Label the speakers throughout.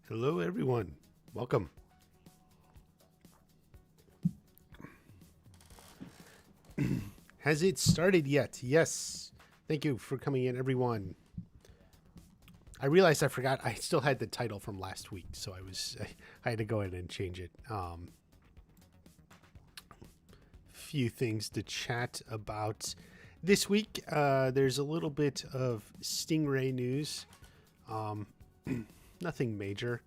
Speaker 1: Hello, everyone. Welcome. Has it started yet? Yes. Thank you for coming in, everyone. I realized I forgot I still had the title from last week, so I had to go in and change it. Few things to chat about this week. There's a little bit of Stingray news. Nothing major.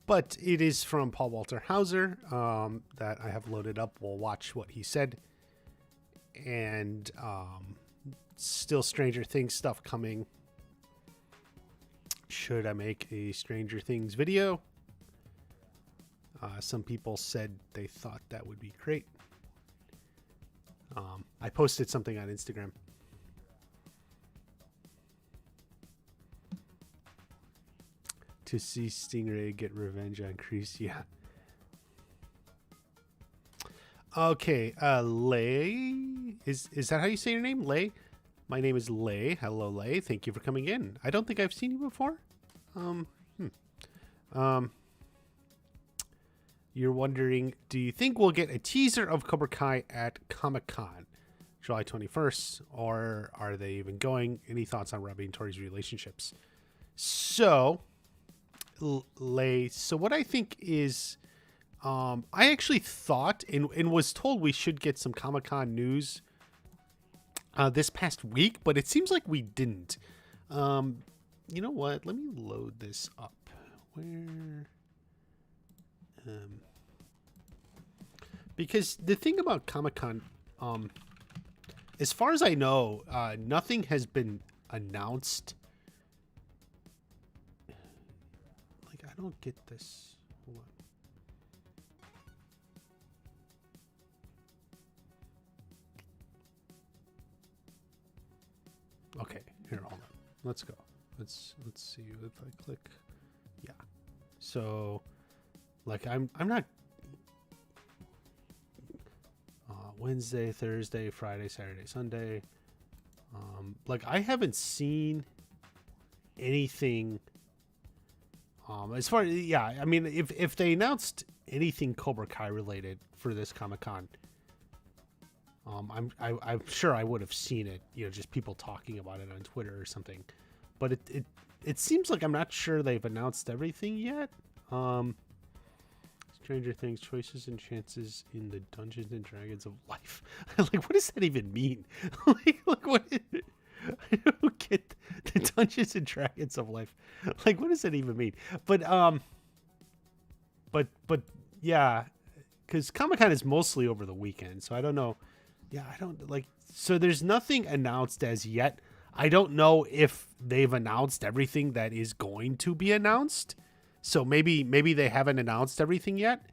Speaker 1: But it is from Paul Walter Hauser that I have loaded up. We'll watch what he said. And still Stranger Things stuff coming. Should I make a Stranger Things video? Some people said they thought that would be great. I posted something on Instagram. To see Stingray get revenge on Kreese, yeah. Okay, Lay. Is that how you say your name? Lay? My name is Lay. Hello, Lay. Thank you for coming in. I don't think I've seen you before. You're wondering, do you think we'll get a teaser of Cobra Kai at Comic-Con, July 21st? Or are they even going? Any thoughts on Robbie and Tori's relationships? So... Lay. So what I think is, I actually thought and was told we should get some Comic-Con news this past week, but it seems like we didn't. You know what? Let me load this up. Where? Because the thing about Comic-Con, as far as I know, nothing has been announced. I don't get this. Hold on. Okay, here, hold on. Let's go. Let's see if I click. Yeah. So, like, I'm not. Wednesday, Thursday, Friday, Saturday, Sunday. Like, I haven't seen anything. As far as, yeah, I mean, if they announced anything Cobra Kai related for this Comic-Con, I'm sure I would have seen it, you know, just people talking about it on Twitter or something. But it seems like I'm not sure they've announced everything yet. Stranger Things, choices and chances in the Dungeons and Dragons of life. Like, what does that even mean? like what? I don't get the Dungeons and Dragons of life. Like, what does that even mean? But yeah, because Comic-Con is mostly over the weekend, so I don't know. Yeah, I don't like. So there's nothing announced as yet. I don't know if they've announced everything that is going to be announced. So maybe they haven't announced everything yet.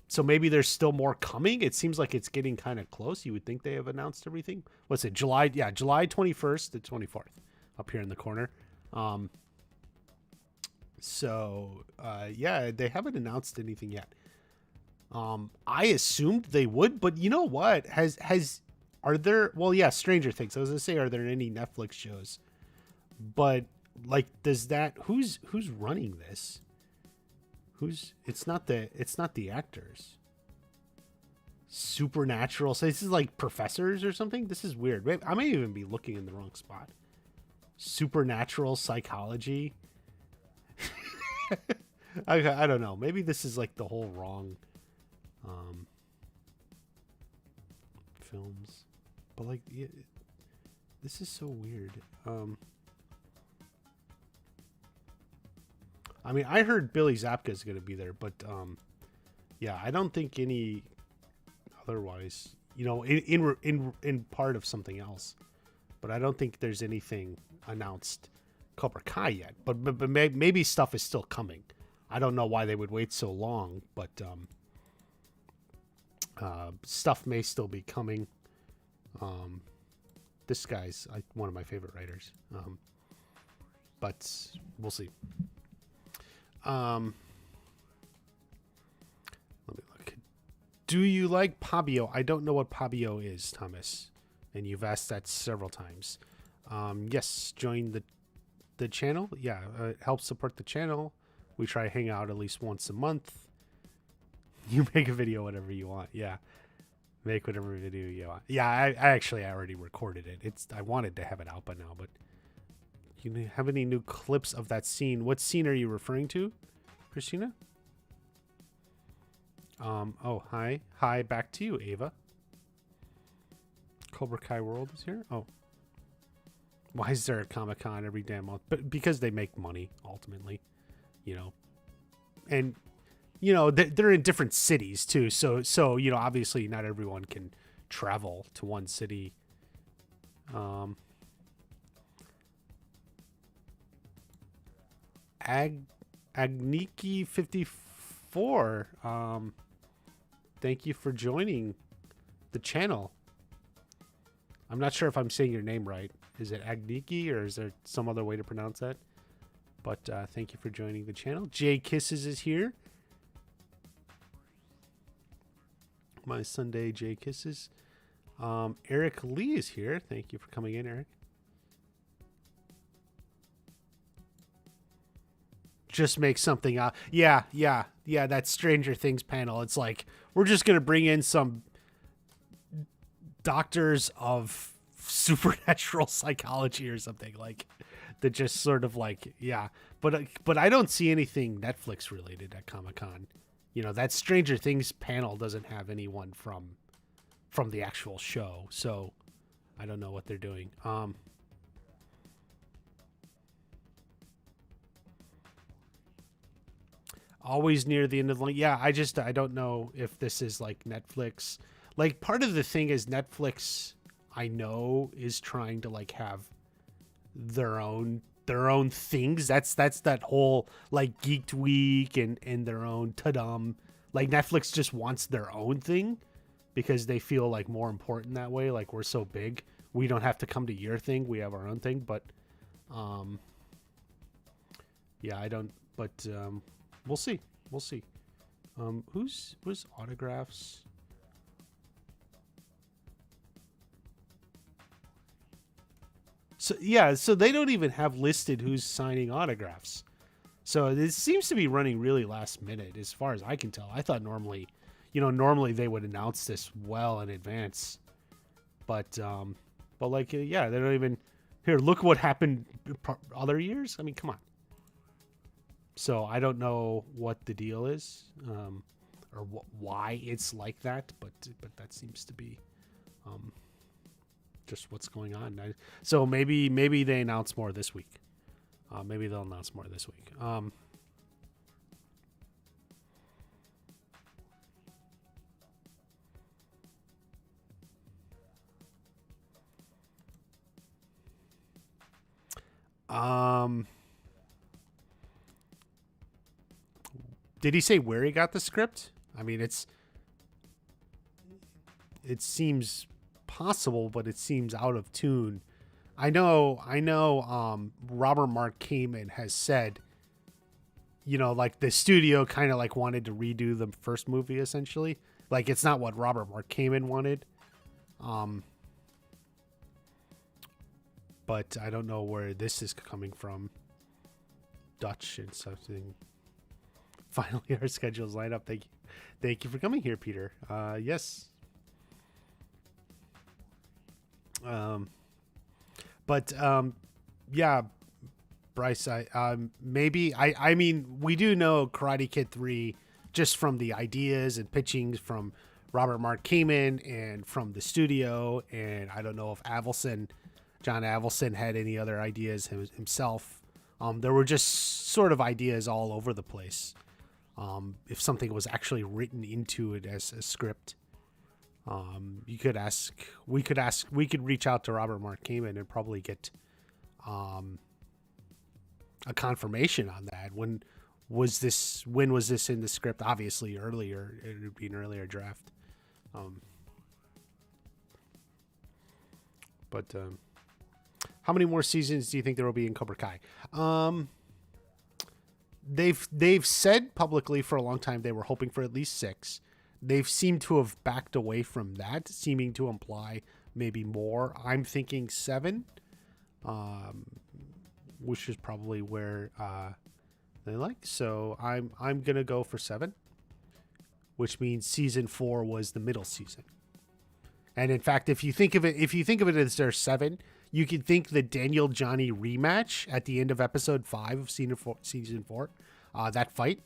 Speaker 1: So maybe there's still more coming. It seems like it's getting kind of close. You would think they have announced everything. What's it? July 21st to 24th up here in the corner. Yeah, they haven't announced anything yet. I assumed they would, but you know what? Are there, well, yeah, Stranger Things. I was going to say, are there any Netflix shows? But like, who's running this? It's not the actors. Supernatural. So this is like professors or something. This is weird. I may even be looking in the wrong spot. Supernatural psychology. I don't know. Maybe this is like the whole wrong films. But like, yeah, this is so weird. I mean, I heard Billy Zabka is going to be there, but yeah, I don't think any otherwise. You know, in part of something else, but I don't think there's anything announced Cobra Kai yet. But maybe stuff is still coming. I don't know why they would wait so long, but stuff may still be coming. This guy's one of my favorite writers, but we'll see. Let me look. Do you like Pabio? I don't know what Pabio is, Thomas, and you've asked that several times. Yes, join the the channel, yeah, it helps support the channel. We try to hang out at least once a month. You make a video whatever you want. Yeah. Make whatever video you want. Yeah, I already recorded it. I wanted to have it out by now, but you have any new clips of that scene? What scene are you referring to, Christina? Oh, hi. Hi, back to you, Ava. Cobra Kai World is here? Oh. Why is there a Comic-Con every damn month? But because they make money, ultimately. You know. And, you know, they're in different cities, too. So you know, obviously not everyone can travel to one city. Agniki54. Thank you for joining the channel. I'm not sure if I'm saying your name right. Is it Agniki or is there some other way to pronounce that? But thank you for joining the channel. Jay Kisses is here. My Sunday Jay Kisses. Eric Lee is here. Thank you for coming in, Eric. Just make something up. Yeah. That Stranger Things panel. It's like, we're just going to bring in some doctors of supernatural psychology or something, like, that just sort of like, yeah. But I don't see anything Netflix related at Comic-Con. You know, that Stranger Things panel doesn't have anyone from the actual show. So I don't know what they're doing. Always near the end of the line. Yeah, I don't know if this is like Netflix. Like, part of the thing is Netflix, I know, is trying to like have their own things. That's that whole like Geeked Week and their own Tadam. Like, Netflix just wants their own thing because they feel like more important that way. Like, we're so big, we don't have to come to your thing. We have our own thing. But yeah, I don't. But we'll see. We'll see. Who's autographs? So yeah, so they don't even have listed who's signing autographs. So this seems to be running really last minute, as far as I can tell. I thought normally they would announce this well in advance, but like, yeah, they don't even. Here, look what happened other years. I mean, come on. So I don't know what the deal is, or why it's like that, but that seems to be just what's going on. So maybe they announce more this week. Maybe they'll announce more this week. Did he say where he got the script? I mean, it seems possible, but it seems out of tune. I know. Robert Mark Kamen has said, you know, like, the studio kind of like wanted to redo the first movie, essentially. Like, it's not what Robert Mark Kamen wanted. But I don't know where this is coming from. Dutch and something. Finally, our schedules line up. Thank you for coming here, Peter. Yes. Yeah, Bryce. I mean, we do know Karate Kid 3 just from the ideas and pitchings from Robert Mark Kamen and from the studio, and I don't know if John Avildsen had any other ideas himself. There were just sort of ideas all over the place. If something was actually written into it as a script, we could reach out to Robert Mark Kamen and probably get a confirmation on that. When was this in the script? Obviously earlier. It would be an earlier draft. But how many more seasons do you think there will be in Cobra Kai? They've said publicly for a long time they were hoping for at least 6. They've seemed to have backed away from that, seeming to imply maybe more. I'm thinking 7, which is probably where they like. So I'm gonna go for 7, which means season 4 was the middle season. And in fact, if you think of it as their 7, you can think the Daniel Johnny rematch at the end of episode 5 of season 4, that fight.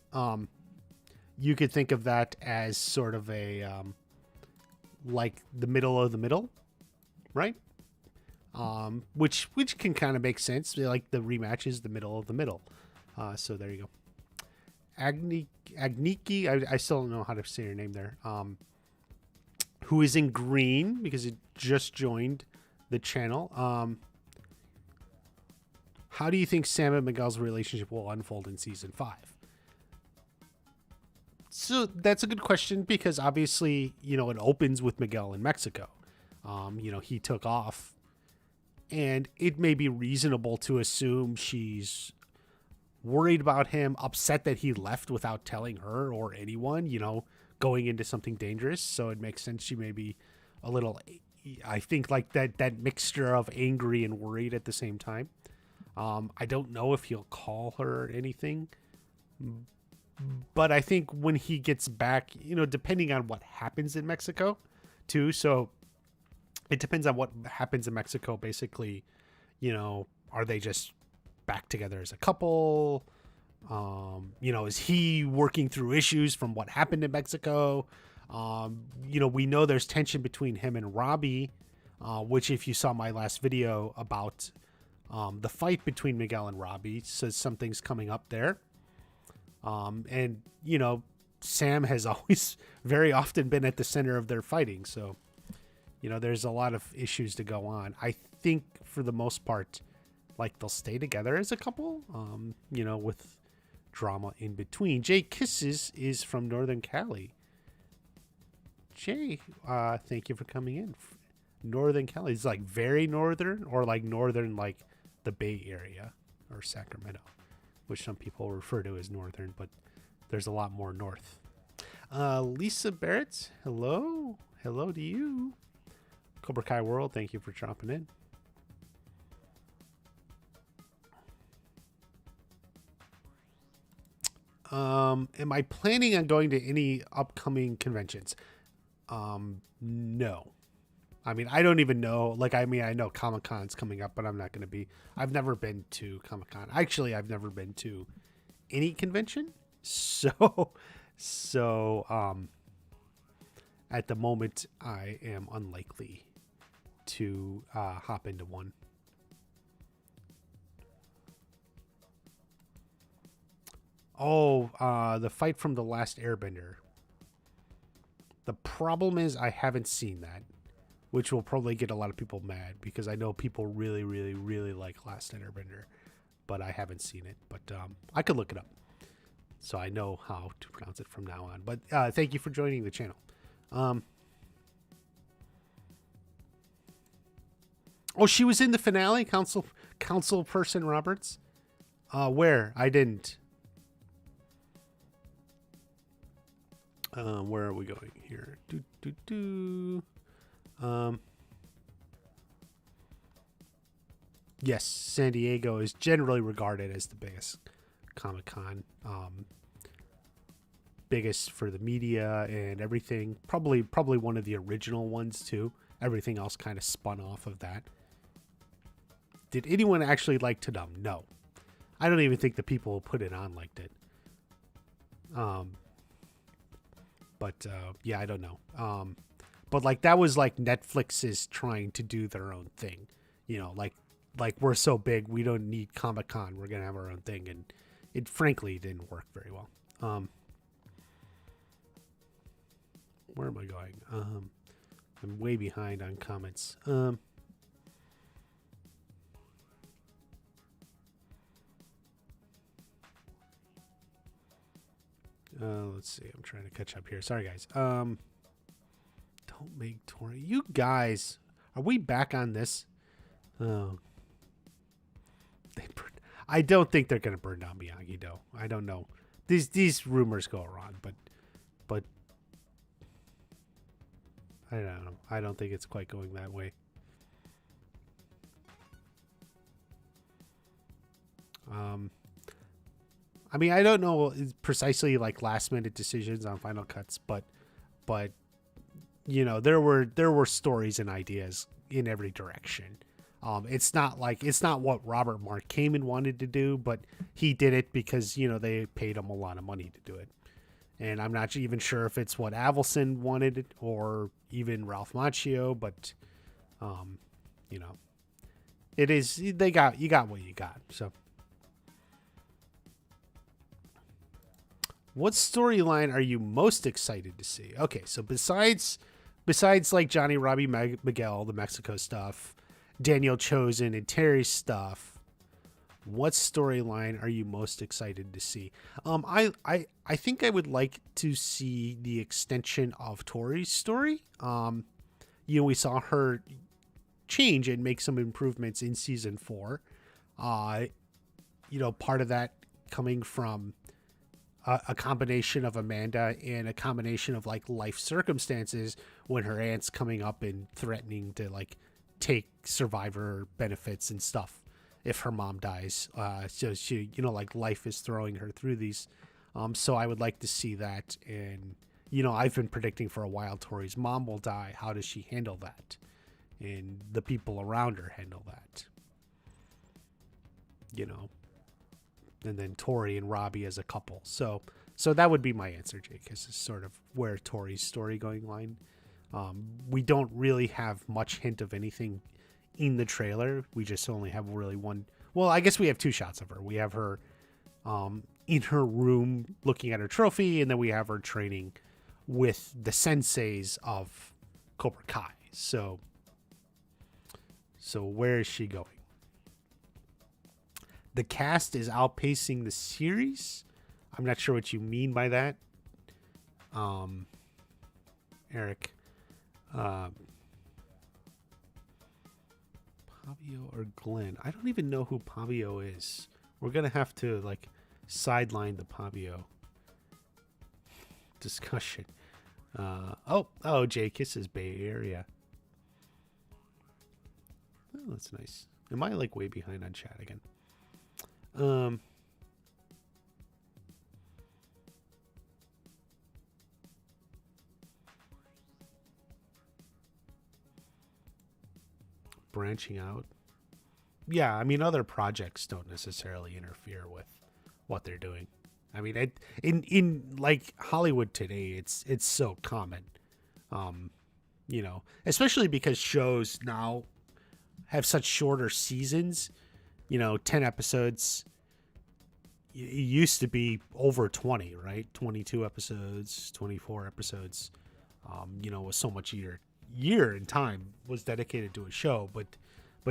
Speaker 1: You could think of that as sort of a like the middle of the middle, right? Which can kind of make sense. Like the rematch is the middle of the middle. So there you go. Agniki, I still don't know how to say your name there. Who is in green because it just joined the channel. How do you think Sam and Miguel's relationship will unfold in season 5? So that's a good question because obviously, it opens with Miguel in Mexico. He took off, and it may be reasonable to assume she's worried about him, upset that he left without telling her or anyone, going into something dangerous. So it makes sense she may be a little, I think, like that mixture of angry and worried at the same time. I don't know if he'll call her or anything, but I think when he gets back, depending on what happens in Mexico too. So it depends on what happens in Mexico. Basically, are they just back together as a couple? Is he working through issues from what happened in Mexico? We know there's tension between him and Robbie, which if you saw my last video about the fight between Miguel and Robbie, says something's coming up there. And Sam has always very often been at the center of their fighting. So, there's a lot of issues to go on. I think for the most part, like they'll stay together as a couple, with drama in between. Jay Kisses is from Northern Cali. Jay, thank you for coming in. Northern Cali is like very northern, or like northern, like the Bay Area or Sacramento, which some people refer to as northern, but there's a lot more north. Lisa Barrett, hello. Hello to you. Cobra Kai World, thank you for dropping in. Am I planning on going to any upcoming conventions? No. I mean, I don't even know. I know Comic-Con's coming up, but I'm not going to be. I've never been to Comic-Con. Actually, I've never been to any convention. So, at the moment, I am unlikely to hop into one. Oh, the fight from The Last Airbender. The problem is I haven't seen that, which will probably get a lot of people mad because I know people really, really, really like Last Airbender, but I haven't seen it. But I could look it up, so I know how to pronounce it from now on. But thank you for joining the channel. Oh, she was in the finale, Council Person Roberts. Where? I didn't. Where are we going here? Yes, San Diego is generally regarded as the biggest Comic-Con, biggest for the media and everything. Probably one of the original ones too. Everything else kind of spun off of that. Did anyone actually like Tadum? No, I don't even think the people who put it on liked it. But yeah, I don't know. But like that was like Netflix is trying to do their own thing, like we're so big we don't need Comic-Con, we're gonna have our own thing, and it frankly didn't work very well. Where am I going? I'm way behind on comments. Let's see. I'm trying to catch up here. Sorry, guys. Don't make Tory. You guys, are we back on this? Oh, I don't think they're gonna burn down Miyagi-Do. I don't know. These rumors go around, but I don't know. I don't think it's quite going that way. Um, I mean, I don't know precisely like last minute decisions on final cuts, but there were stories and ideas in every direction. It's not what Robert Mark Kamen wanted to do, but he did it because they paid him a lot of money to do it. And I'm not even sure if it's what Avildsen wanted or even Ralph Macchio, but um, you know, it is you got what you got. So, what storyline are you most excited to see? Okay, so besides like Johnny Robbie Miguel, the Mexico stuff, Daniel Chosen and Terry's stuff, what storyline are you most excited to see? I think I would like to see the extension of Tori's story. We saw her change and make some improvements in season 4. Part of that coming from a combination of Amanda and a combination of like life circumstances when her aunt's coming up and threatening to like take survivor benefits and stuff if her mom dies. So she, like life is throwing her through these. So I would like to see that. And, I've been predicting for a while Tori's mom will die. How does she handle that? And the people around her handle that. And then Tori and Robbie as a couple. So that would be my answer, Jake. This is sort of where Tori's story going line. We don't really have much hint of anything in the trailer. We just only have really one. Well, I guess we have 2 shots of her. We have her in her room looking at her trophy, and then we have her training with the senseis of Cobra Kai. So where is she going? The cast is outpacing the series. I'm not sure what you mean by that. Eric. Pavio or Glenn? I don't even know who Pavio is. We're going to have to like sideline the Pavio discussion. Jake, this is Bay Area. Oh, that's nice. Am I like way behind on chat again? Branching out. Yeah, I mean, other projects don't necessarily interfere with what they're doing. I mean, in like Hollywood today, it's so common, especially because shows now have such shorter seasons. 10 episodes. It used to be over 20, right? 22 episodes, 24 episodes. Was so much year in time was dedicated to a show, but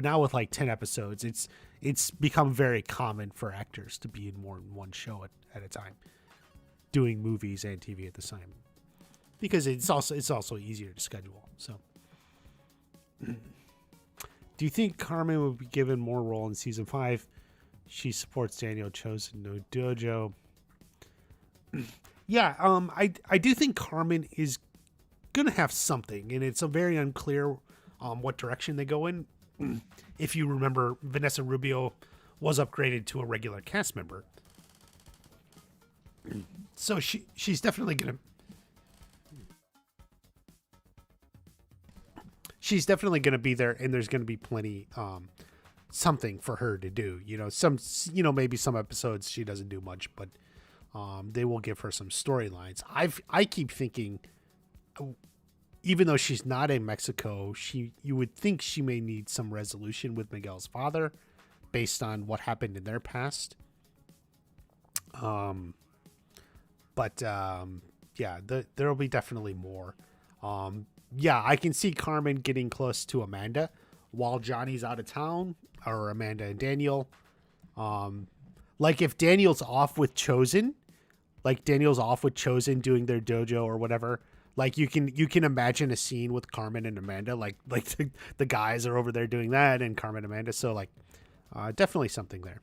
Speaker 1: now with like 10 episodes, it's become very common for actors to be in more than one show at a time, doing movies and TV at the same, because it's also easier to schedule. So, do you think Carmen will be given more role in season 5? She supports Daniel Chosen, no dojo. Yeah, I do think Carmen is gonna have something, and it's a very unclear what direction they go in. If you remember, Vanessa Rubio was upgraded to a regular cast member, so she's definitely gonna be there, and there's gonna be plenty something for her to do. Maybe some episodes she doesn't do much, but they will give her some storylines. I keep thinking, even though she's not in Mexico, you would think she may need some resolution with Miguel's father based on what happened in their past. There will be definitely more. I can see Carmen getting close to Amanda while Johnny's out of town, or Amanda and Daniel. Like if Daniel's off with Chosen, doing their dojo or whatever. Like you can imagine a scene with Carmen and Amanda, like the guys are over there doing that, and Carmen and Amanda. So definitely something there.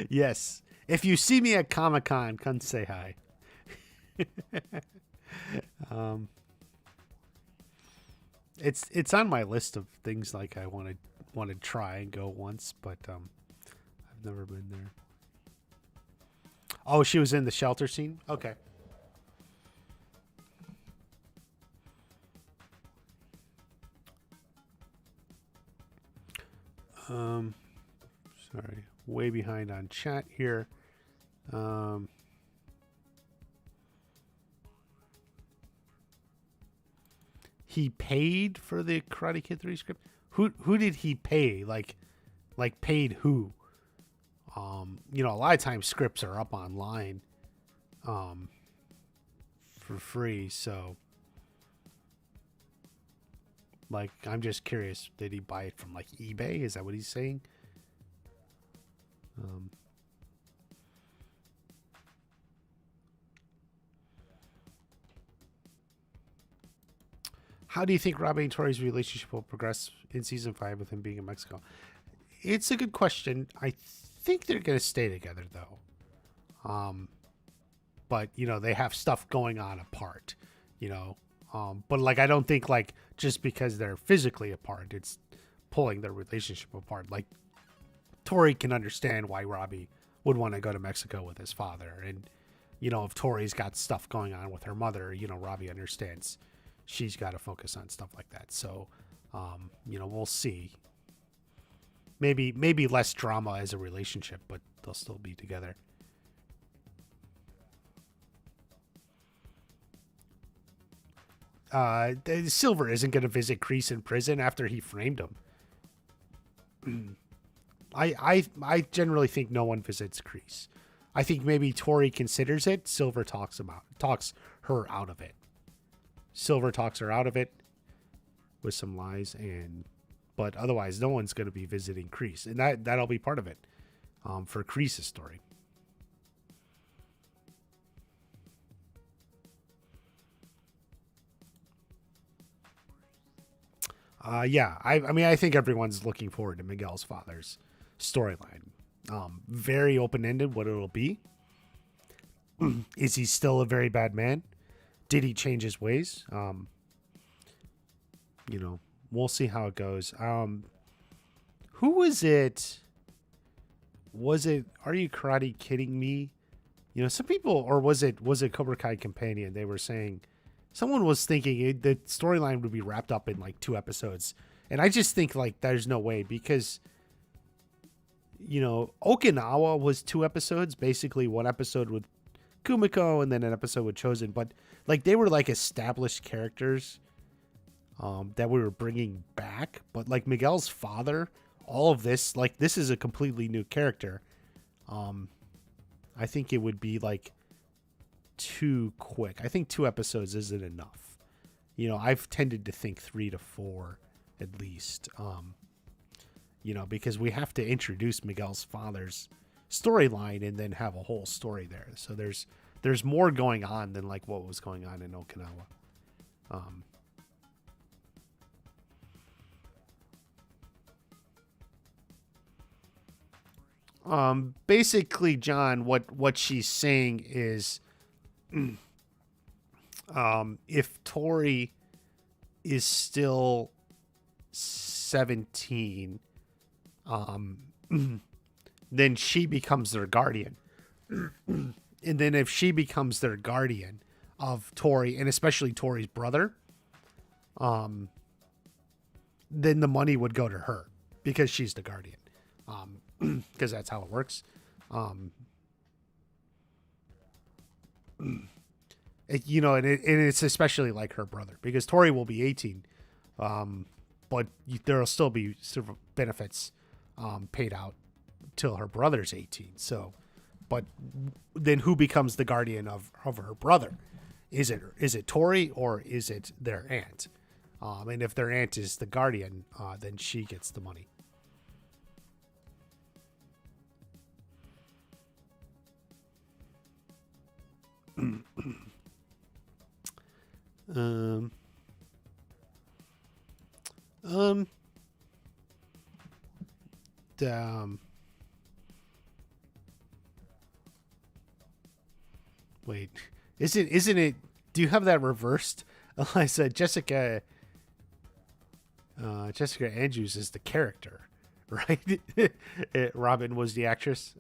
Speaker 1: Yes. If you see me at Comic-Con, come say hi. um, it's on my list of things like I want to try and go once, but I've never been there. Oh, she was in the shelter scene. Okay. Um, sorry, way behind on chat here. Um, he paid for the Karate Kid 3 script. Who did he pay? Like paid who? A lot of times scripts are up online um for free, so like I'm just curious, did he buy it from like eBay? Is that what he's saying? Um How do you think Robbie and Tori's relationship will progress in season 5 with him being in Mexico? It's a good question. I think they're going to stay together, though. But, they have stuff going on apart, you know. But, like, I don't think, like, just because they're physically apart, it's pulling their relationship apart. Like, Tori can understand why Robbie would want to go to Mexico with his father. And, if Tori's got stuff going on with her mother, Robbie understands she's got to focus on stuff like that. So, we'll see. Maybe less drama as a relationship, but they'll still be together. Silver isn't going to visit Kreese in prison after he framed him. I generally think no one visits Kreese. I think maybe Tori considers it. Silver talks her out of it. Silver talks her out of it with some lies, but otherwise no one's going to be visiting Kreese, and that'll be part of it for Kreese's story. Yeah, I mean, I think everyone's looking forward to Miguel's father's storyline. Very open-ended what it'll be. Is he still a very bad man? Did he change his ways? We'll see how it goes. Who was it? Was it Are You Karate Kidding Me? Some people, or was it Cobra Kai Companion? They were saying, someone was thinking the storyline would be wrapped up in like 2 episodes. And I just think like there's no way, because Okinawa was 2 episodes, basically 1 episode with Kumiko and then an episode with Chosen, but like they were like established characters that we were bringing back. But like Miguel's father, all of this, like this is a completely new character. I think it would be like too quick. I think 2 episodes isn't enough. I've tended to think 3 to 4 at least. Because we have to introduce Miguel's father's storyline and then have a whole story there. So there's more going on than like what was going on in Okinawa. Basically, John, what she's saying is, if Tori is still 17, then she becomes their guardian. And then if she becomes their guardian of Tori, and especially Tori's brother, then the money would go to her because she's the guardian. Because that's how it works. And it's especially like her brother, because Tori will be 18, but there'll still be sort of benefits paid out till her brother's 18. So, but then who becomes the guardian of her brother? Is it Tori or is it their aunt? And if their aunt is the guardian, then she gets the money. um, um, the, Wait, isn't it? Do you have that reversed? Eliza, Jessica Andrews is the character, right? Robin was the actress.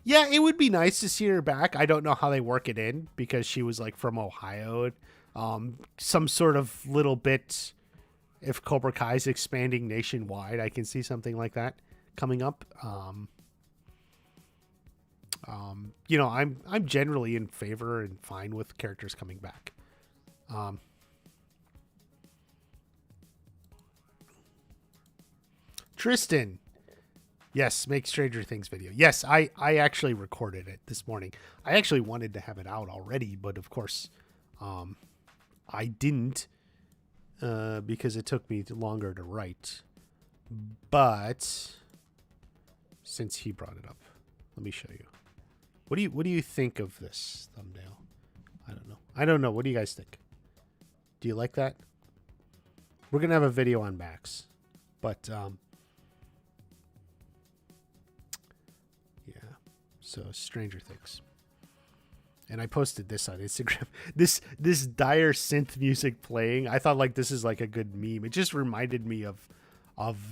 Speaker 1: Yeah, it would be nice to see her back. I don't know how they work it in because she was like from Ohio. Some sort of little bit. If Cobra Kai is expanding nationwide, I can see something like that coming up. I'm generally in favor and fine with characters coming back. Tristan, yes, make Stranger Things video. Yes, I actually recorded it this morning. I actually wanted to have it out already, but of course, I didn't because it took me longer to write. But since he brought it up, let me show you. What do you think of this thumbnail? I don't know. What do you guys think? Do you like that? We're gonna have a video on Max, but yeah. So Stranger Things, and I posted this on Instagram. This dire synth music playing. I thought like this is like a good meme. It just reminded me of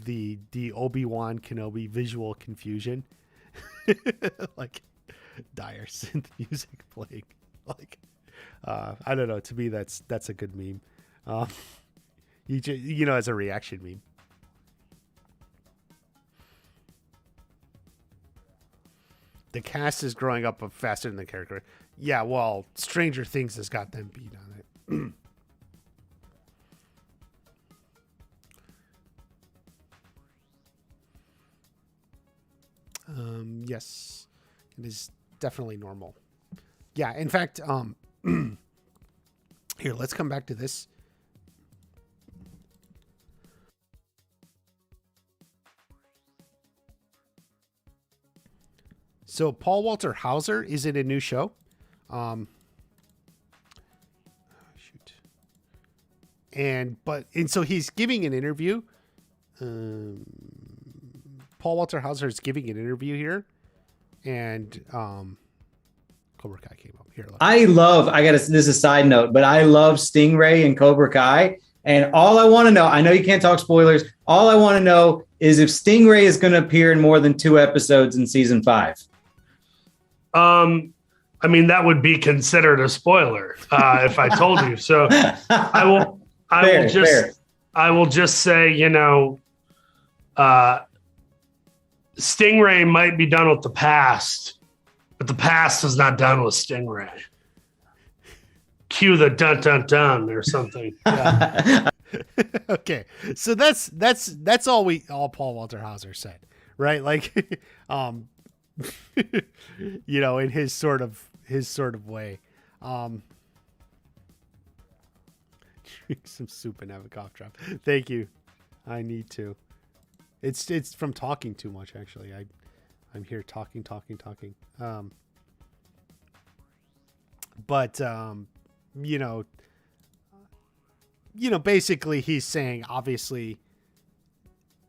Speaker 1: the Obi-Wan Kenobi visual confusion, like dire synth music playing. Like I don't know. To me, that's a good meme. As a reaction meme. The cast is growing up faster than the character. Yeah, well, Stranger Things has got them beat on it. Yes, it is definitely normal. Yeah, in fact, here, let's come back to this. So Paul Walter Hauser is in a new show. And so he's giving an interview. Paul Walter Hauser is giving an interview here, and Cobra Kai came up here. This is a side note, but I love Stingray and Cobra Kai. And all I want to know, I know you can't talk spoilers. All I want to know is if Stingray is going to appear in more than 2 episodes in season 5.
Speaker 2: I mean, that would be considered a spoiler if I told you. So I will just say, Stingray might be done with the past, but the past is not done with Stingray. Cue the dun dun dun or something. Yeah.
Speaker 1: Okay, so that's all Paul Walter Hauser said, right? Like, in his sort of way. Drink some soup and have a cough drop. Thank you. I need to. It's from talking too much, actually. I'm here talking. Basically he's saying, obviously,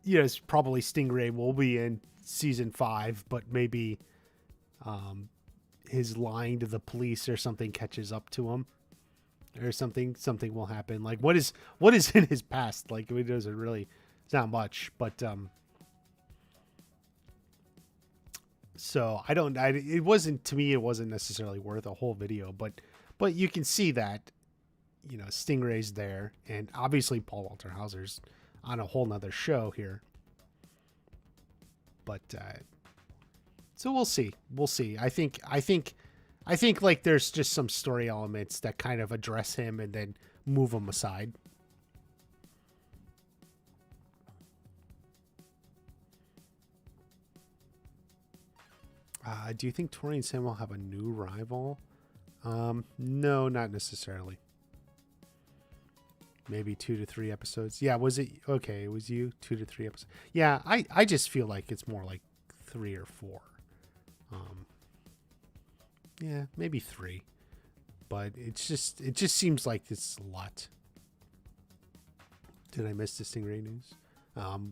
Speaker 1: it's probably Stingray will be in season 5, but maybe his lying to the police or something catches up to him, or something will happen. Like what is in his past? Like it doesn't really, it's not much, but so it wasn't necessarily worth a whole video, but you can see that Stingray's there, and obviously Paul Walter Hauser's on a whole nother show here. But so we'll see. I think like there's just some story elements that kind of address him and then move him aside. Do you think Tory and Sam will have a new rival? No, not necessarily. Maybe 2 to 3 episodes. Yeah, was it okay? It was you 2 to 3 episodes. Yeah, I just feel like it's more like 3 or 4. Yeah, maybe 3. But it just seems like it's a lot. Did I miss the Stingray news?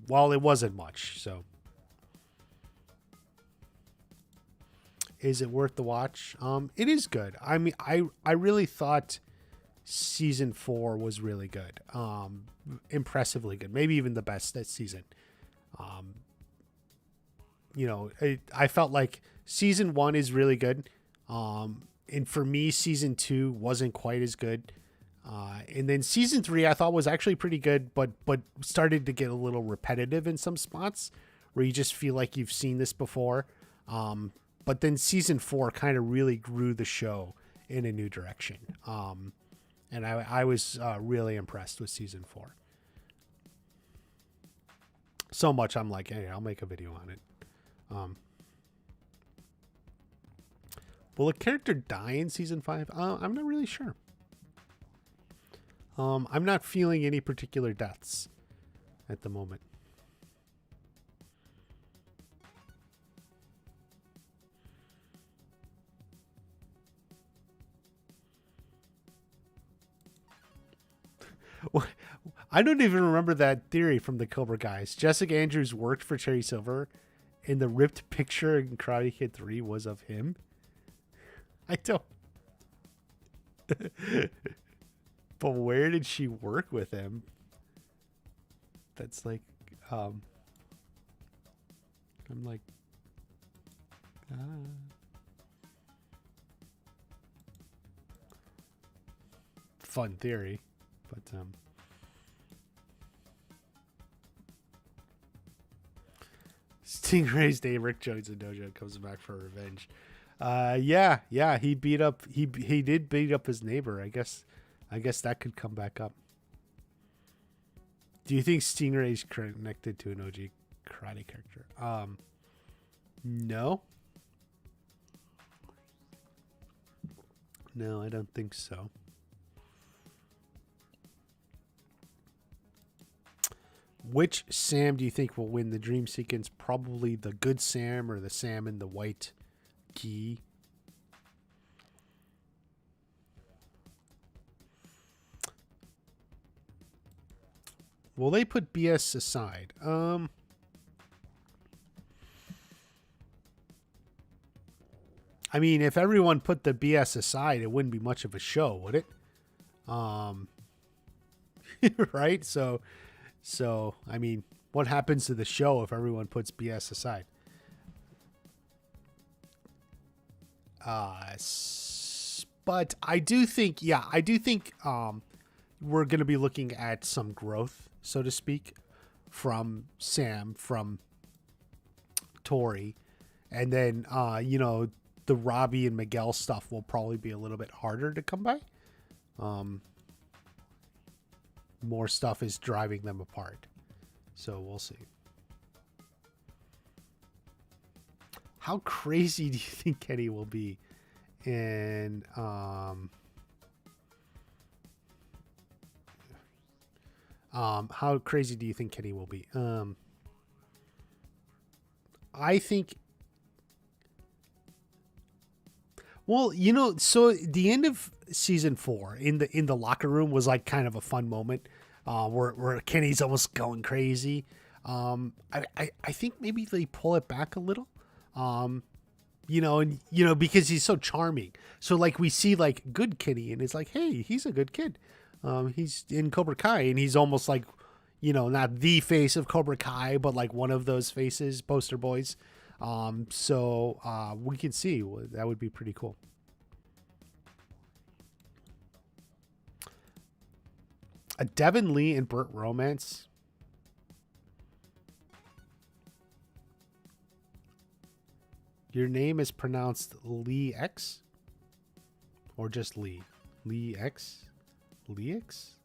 Speaker 1: Well, it wasn't much, so. Is it worth the watch? It is good. I mean, I really thought season 4 was really good. Impressively good. Maybe even the best that season. I felt like season 1 is really good. And for me, season 2 wasn't quite as good. And then season 3 I thought was actually pretty good, but started to get a little repetitive in some spots where you just feel like you've seen this before. But then season 4 kind of really grew the show in a new direction. And I was really impressed with season 4. So much I'm like, hey, I'll make a video on it. Will a character die in season 5? I'm not really sure. I'm not feeling any particular deaths at the moment. I don't even remember that theory from the Cobra Guys. Jessica Andrews worked for Cherry Silver, and the ripped picture in Karate Kid 3 was of him. I don't. But where did she work with him? That's like, I'm like, fun theory, but Stingray's name, Rick Jones and Dojo, comes back for revenge. Yeah, he did beat up his neighbor. I guess that could come back up. Do you think Stingray's connected to an OG karate character? No. No, I don't think so. Which Sam do you think will win the dream sequence? Probably the good Sam or the Sam in the white gi. Will they put BS aside? I mean, if everyone put the BS aside, it wouldn't be much of a show, would it? Right? So, I mean, what happens to the show if everyone puts BS aside? But I do think we're going to be looking at some growth, so to speak, from Sam, from Tory, and then, the Robbie and Miguel stuff will probably be a little bit harder to come by. More stuff is driving them apart. So we'll see. How crazy do you think Kenny will be in how crazy do you think Kenny will be? I think, well, so the end of season 4 in the locker room was like kind of a fun moment, where Kenny's almost going crazy. I think maybe they pull it back a little, because he's so charming. So like we see like good Kenny, and it's like, hey, he's a good kid. He's in Cobra Kai, and he's almost like, not the face of Cobra Kai, but like one of those faces, poster boys. So we can see that would be pretty cool. A Devin Lee and Burt romance. Your name is pronounced Lee X, or just Lee? Lee X? Lee X?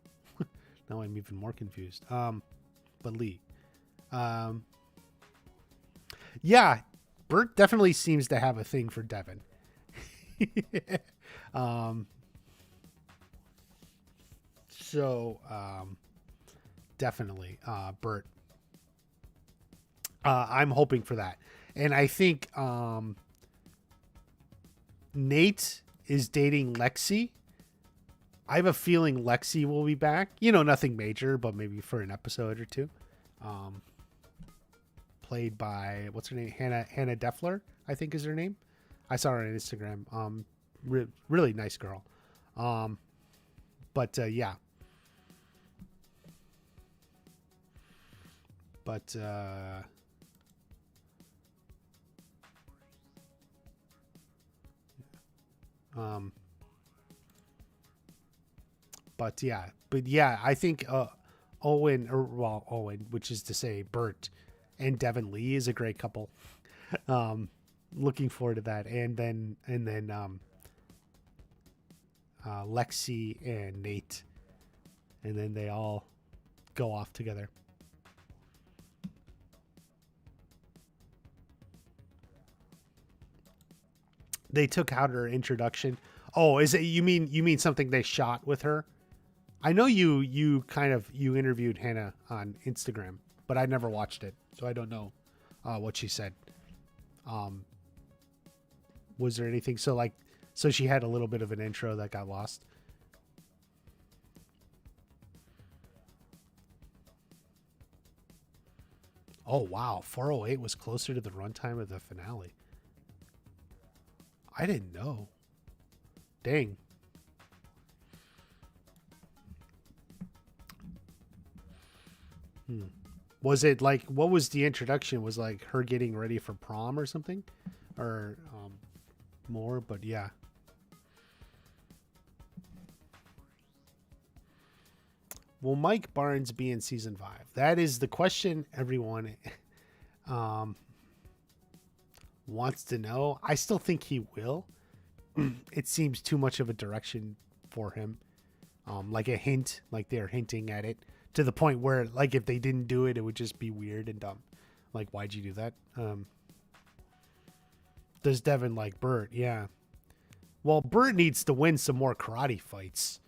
Speaker 1: Now I'm even more confused. But Lee. Yeah, Burt definitely seems to have a thing for Devin. So definitely, Burt. I'm hoping for that. And I think Nate is dating Lexi. I have a feeling Lexi will be back. Nothing major, but maybe for an episode or two. Played by, what's her name? Hannah Deffler, I think is her name. I saw her on Instagram. Really nice girl. But yeah. But yeah, I think Owen, which is to say Bert and Devin Lee is a great couple. Looking forward to that, and then Lexi and Nate, and then they all go off together. They took out her introduction. Oh, is it you mean something they shot with her? I know you interviewed Hannah on Instagram, but I never watched it, so I don't know what she said. Was there anything so she had a little bit of an intro that got lost? Oh wow, 408 was closer to the runtime of the finale. I didn't know. Dang. Was it what was the introduction? Was her getting ready for prom or something? Or more, but yeah. Will Mike Barnes be in season 5? That is the question everyone wants to know. I still think he will. It seems too much of a direction for him. Like a hint, like they're hinting at it to the point where if they didn't do it, it would just be weird and dumb. Why'd you do that? Does Devin like Bert? Yeah. Well, Bert needs to win some more karate fights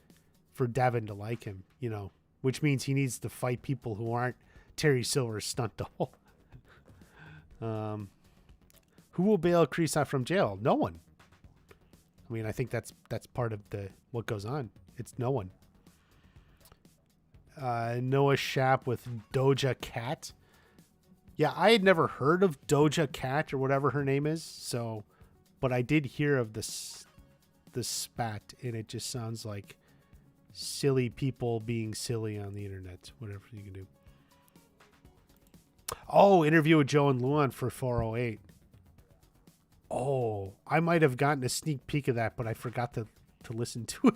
Speaker 1: for Devin to like him, which means he needs to fight people who aren't Terry Silver's stunt double. Who will bail Kreese out from jail? No one. I mean, I think that's part of what goes on. It's no one. Noah Schnapp with Doja Cat. Yeah, I had never heard of Doja Cat or whatever her name is. But I did hear of the spat, and it just sounds like silly people being silly on the internet. Whatever you can do. Oh, interview with Joe and Luan for 408. Oh, I might have gotten a sneak peek of that, but I forgot to listen to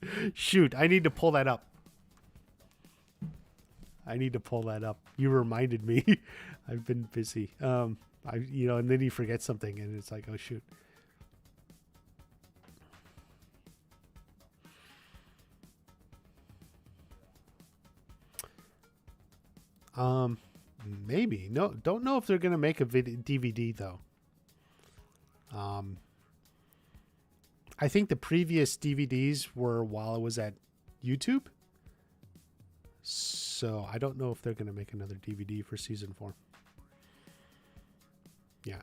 Speaker 1: it. Shoot, I need to pull that up. You reminded me. I've been busy. And then you forget something, and it's like, oh shoot. Maybe. No, don't know if they're gonna make a DVD though. I think the previous DVDs were while it was at YouTube. So I don't know if they're going to make another DVD for season 4. Yeah.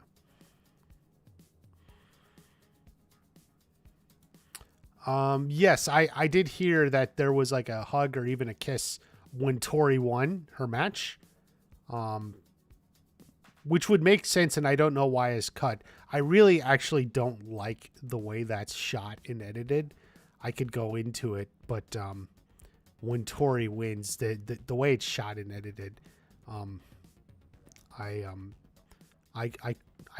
Speaker 1: Yes, I did hear that there was a hug or even a kiss when Tori won her match. Which would make sense, and I don't know why it's cut. I really actually don't like the way that's shot and edited. I could go into it, but when Tori wins, the way it's shot and edited, I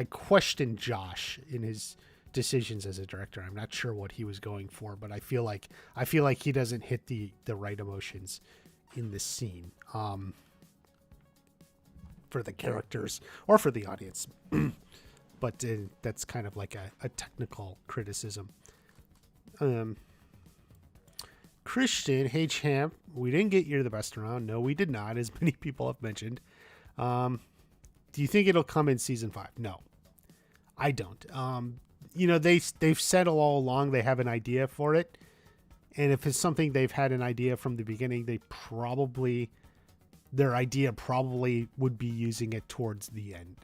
Speaker 1: question Josh in his decisions as a director. I'm not sure what he was going for, but I feel like he doesn't hit the right emotions in this scene. For the characters or for the audience. But that's kind of like a technical criticism. Christian, hey champ, we didn't get You're the Best Around. No, we did not, as many people have mentioned. Do you think it'll come in season 5? No, I don't. They've said all along they have an idea for it. And if it's something they've had an idea from the beginning, their idea probably would be using it towards the end.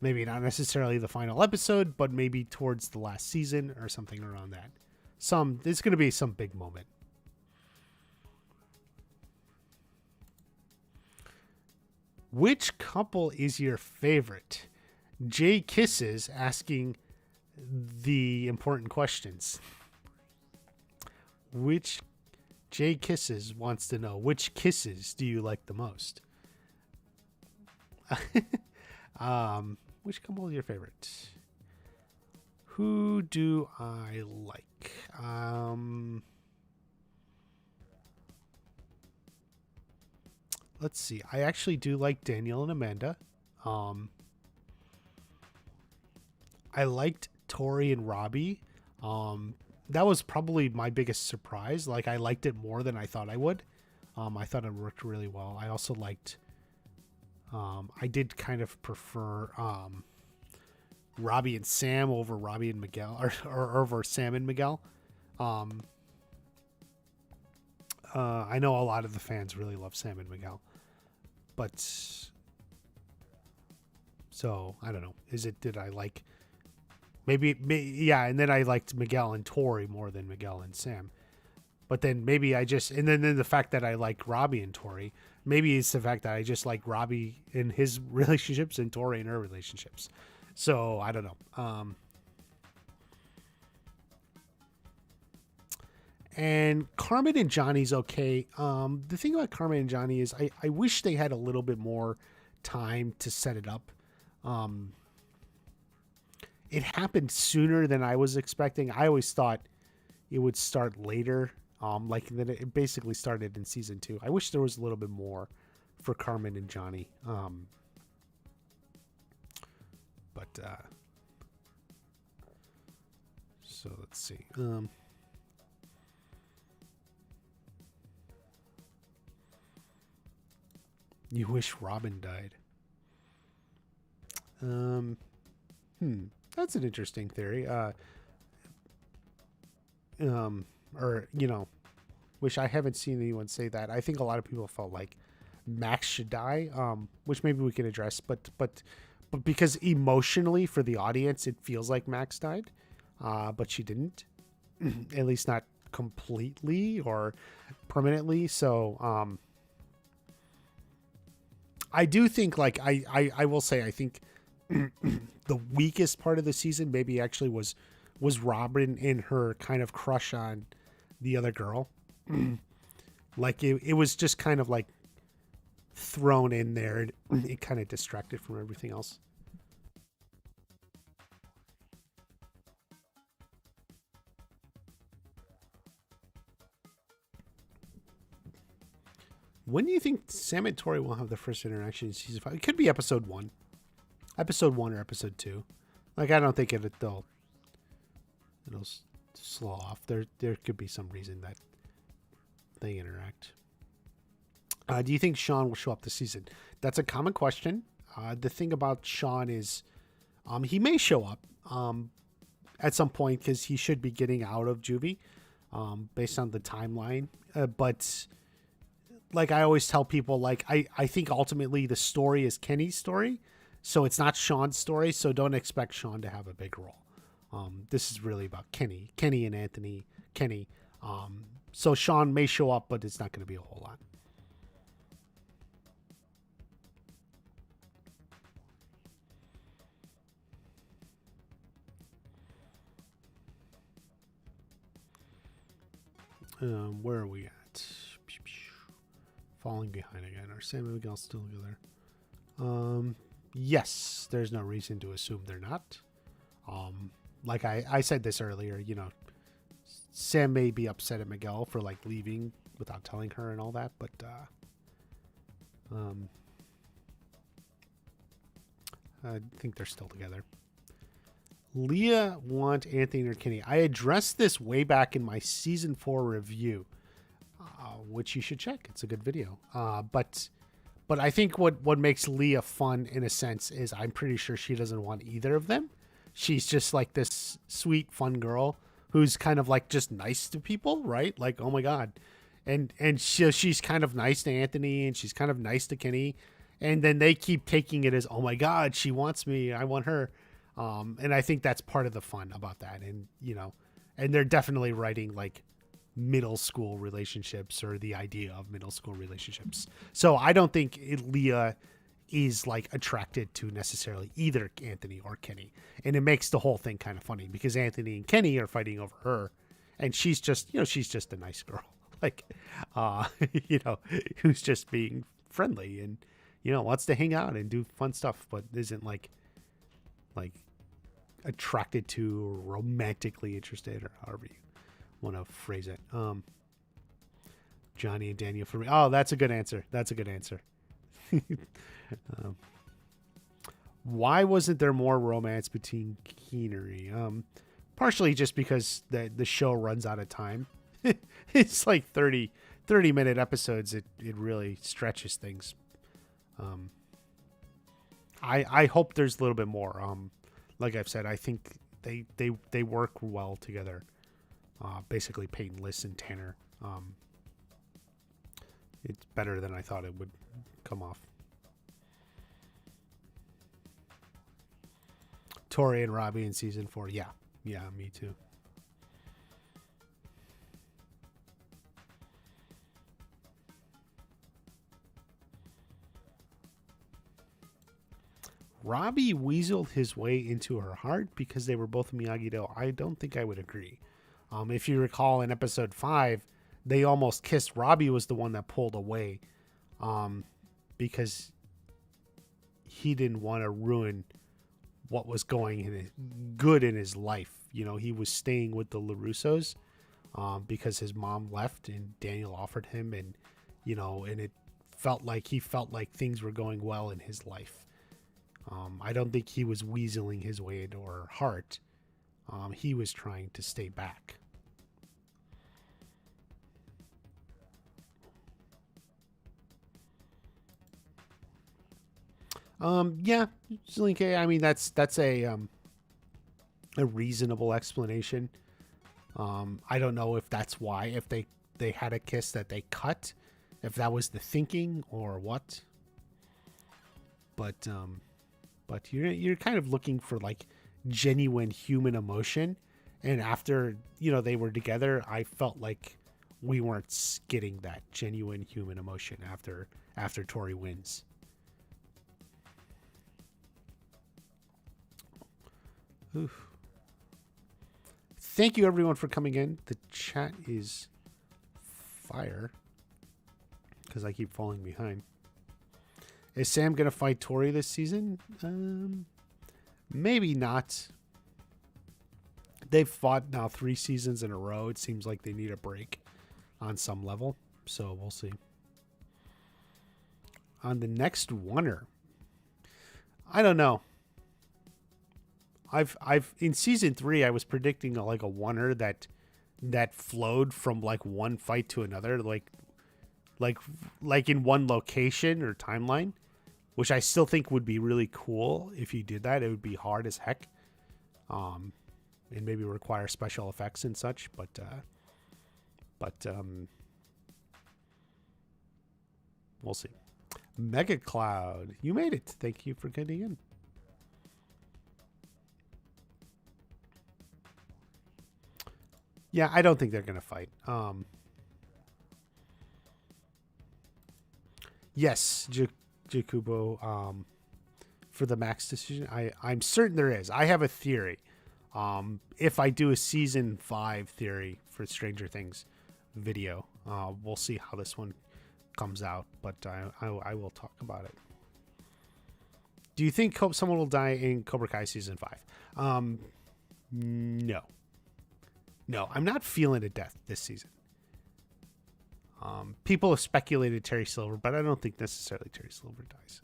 Speaker 1: Maybe not necessarily the final episode, but maybe towards the last season or something around that. There's going to be some big moment. Which couple is your favorite? Jay Kisses asking the important questions. Which Jay Kisses wants to know, which kisses do you like the most? Which couple is your favorite? Who do I like? Let's see. I actually do like Danielle and Amanda. I liked Tory and Robbie. That was probably my biggest surprise. Like, I liked it more than I thought I would. I thought it worked really well. I also liked, I did kind of prefer Robbie and Sam over Robbie and Miguel, or over Sam and Miguel. I know a lot of the fans really love Sam and Miguel, but so I don't know. Did I like yeah, and then I liked Miguel and Tori more than Miguel and Sam. But then maybe I just, and then the fact that I like Robbie and Tori, maybe it's the fact that I just like Robbie in his relationships and Tori in her relationships. So I don't know. And Carmen and Johnny's okay. The thing about Carmen and Johnny is I wish they had a little bit more time to set it up. It happened sooner than I was expecting. I always thought it would start later. Like then it basically started in season 2. I wish there was a little bit more for Carmen and Johnny. So let's see. You wish Robin died. That's an interesting theory. Or, you know, which I haven't seen anyone say that. I think a lot of people felt like Max should die, which maybe we can address, but because emotionally for the audience, it feels like Max died, but she didn't, at least not completely or permanently. So, I do think, like, I will say, I think the weakest part of the season maybe actually was Robin and her kind of crush on the other girl. Like it was just kind of like thrown in there. It kind of distracted from everything else. When do you think Sam and Tori will have the first interaction in season 5? It could be episode 1 or episode 2. Like, I don't think it'll slow off. There could be some reason that they interact. Do you think Sean will show up this season? That's a common question. The thing about Sean is he may show up at some point because he should be getting out of juvie based on the timeline. But like I always tell people, like I think ultimately the story is Kenny's story. So it's not Sean's story. So don't expect Sean to have a big role. This is really about Kenny and Anthony, Kenny. So Sean may show up, but it's not going to be a whole lot. Where are we at? Falling behind again. Are Sam and Miguel still together? Yes, there's no reason to assume they're not. Like I said this earlier, you know, Sam may be upset at Miguel for like leaving without telling her and all that, but I think they're still together. Leah want Anthony or Kenny. I addressed this way back in my season 4 review, which you should check. It's a good video. But I think what makes Leah fun in a sense is I'm pretty sure she doesn't want either of them. She's just like this sweet, fun girl who's kind of like just nice to people, right? Like, oh my God. And she's kind of nice to Anthony and she's kind of nice to Kenny. And then they keep taking it as, oh my God, she wants me. I want her. And I think that's part of the fun about that. And, you know, and they're definitely writing like middle school relationships or the idea of middle school relationships. So I don't think Leah is like attracted to necessarily either Anthony or Kenny. And it makes the whole thing kind of funny because Anthony and Kenny are fighting over her, and she's just, she's just a nice girl. Like, who's just being friendly and, wants to hang out and do fun stuff, but isn't like attracted to or romantically interested or however you want to phrase it. Johnny and Daniel for me. Oh, that's a good answer. Why wasn't there more romance between Keenery? Partially just because the show runs out of time. It's like 30-minute episodes. It really stretches things. I hope there's a little bit more. Like I've said, I think they work well together. Basically, Peyton, Liz, and Tanner. It's better than I thought it would come off. Tory and Robbie in season 4. Yeah, me too. Robbie weaseled his way into her heart because they were both Miyagi-Do. I don't think I would agree. If you recall in episode 5, they almost kissed. Robbie was the one that pulled away because he didn't want to ruin what was going good in his life. He was staying with the LaRussos because his mom left and Daniel offered him, and and it felt like things were going well in his life. I don't think he was weaseling his way into her heart. He was trying to stay back. Yeah, Slinky. I mean, that's a reasonable explanation. I don't know if that's why, if they had a kiss that they cut, if that was the thinking or what. But you're kind of looking for like genuine human emotion, and after they were together, I felt like we weren't getting that genuine human emotion after Tory wins. Oof. Thank you everyone for coming in. The chat is fire because I keep falling behind. Is Sam gonna fight Tory this season? Maybe not. They've fought now 3 seasons in a row. It seems like they need a break on some level, so we'll see. On the next oneer, I don't know. I've in season 3 I was predicting like a oneer that flowed from like one fight to another, like in one location or timeline, which I still think would be really cool if you did that. It would be hard as heck, and maybe require special effects and such. But we'll see. Mega Cloud, you made it. Thank you for getting in. Yeah, I don't think they're gonna fight. Yes, Jakubo, for the Max decision, I'm certain there is. I have a theory. If I do a season 5 theory for Stranger Things video, we'll see how this one comes out, but I will talk about it. Do you think someone will die in Cobra Kai season 5? No. No, I'm not feeling a death this season. People have speculated Terry Silver, but I don't think necessarily Terry Silver dies.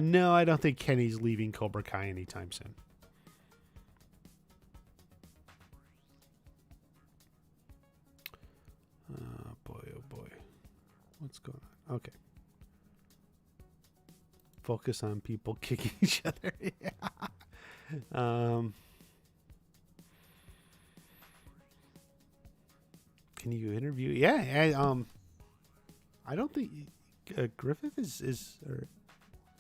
Speaker 1: No, I don't think Kenny's leaving Cobra Kai anytime soon. Oh boy. What's going on? Okay. Focus on people kicking each other. Yeah. Can you interview? Yeah. I don't think Griffith is or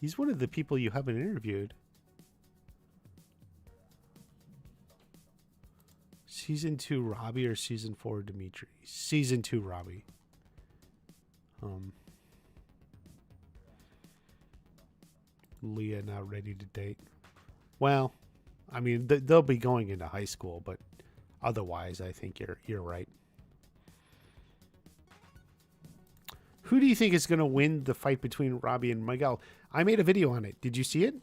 Speaker 1: he's one of the people you haven't interviewed. Season 2 Robbie or season 4 Dimitri? Season 2 Robbie. Leah not ready to date. Well, I mean they'll be going into high school, but otherwise, I think you're right. Who do you think is going to win the fight between Robbie and Miguel? I made a video on it. Did you see it?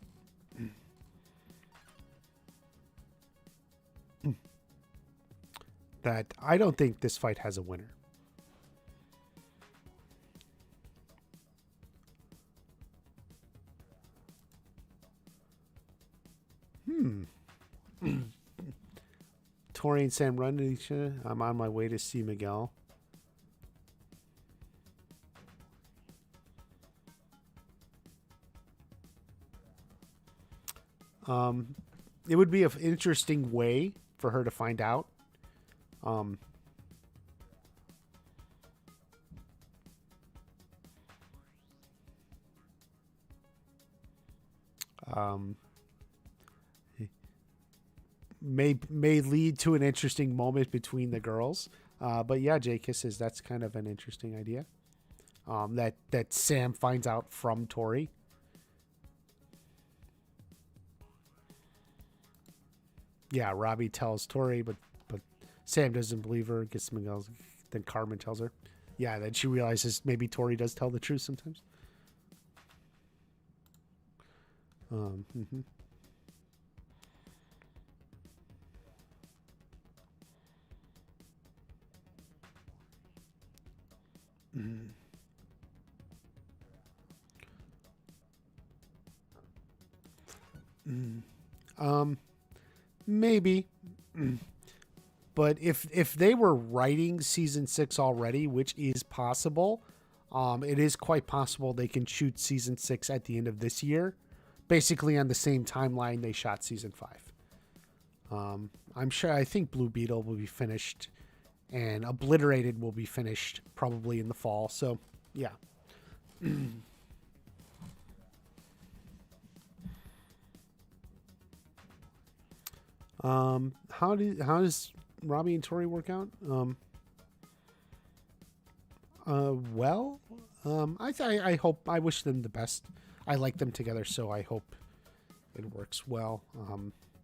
Speaker 1: That I don't think this fight has a winner. Tory and Sam run to each other. I'm on my way to see Miguel. It would be an interesting way for her to find out. May lead to an interesting moment between the girls. But yeah, Jay Kisses, that's kind of an interesting idea. That Sam finds out from Tory. Yeah, Robbie tells Tory, but Sam doesn't believe her. Gets Miguel. Then Carmen tells her. Yeah, then she realizes maybe Tory does tell the truth sometimes. Mm-hmm. Maybe. But if they were writing season 6 already, which is possible, it is quite possible they can shoot season 6 at the end of this year, basically on the same timeline they shot season 5. I think Blue Beetle will be finished, and Obliterated will be finished probably in the fall. So, yeah. How does Robbie and Tory work out? I hope, I wish them the best. I like them together, so I hope it works well.